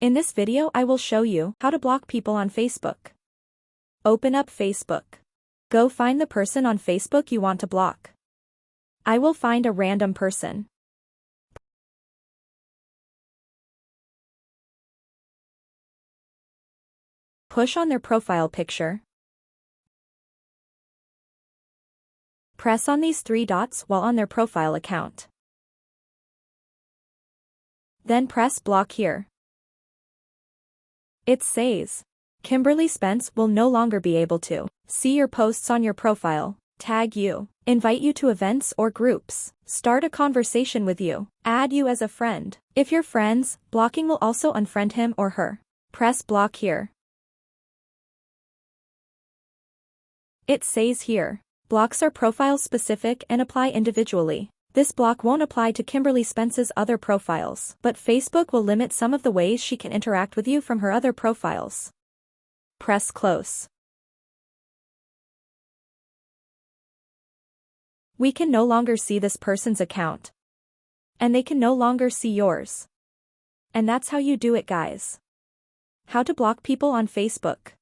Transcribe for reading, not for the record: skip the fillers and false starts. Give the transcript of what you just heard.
In this video I will show you how to block people on Facebook. Open up Facebook. Go find the person on Facebook you want to block. I will find a random person. Push on their profile picture. Press on these 3 dots while on their profile account. Then press block here. It says, Kimberly Spence will no longer be able to see your posts on your profile, tag you, invite you to events or groups, start a conversation with you, add you as a friend. If you're friends, blocking will also unfriend him or her. Press block here. It says here, blocks are profile specific and apply individually. This block won't apply to Kimberly Spence's other profiles, but Facebook will limit some of the ways she can interact with you from her other profiles. Press close. We can no longer see this person's account. And they can no longer see yours. And that's how you do it, guys. How to block people on Facebook.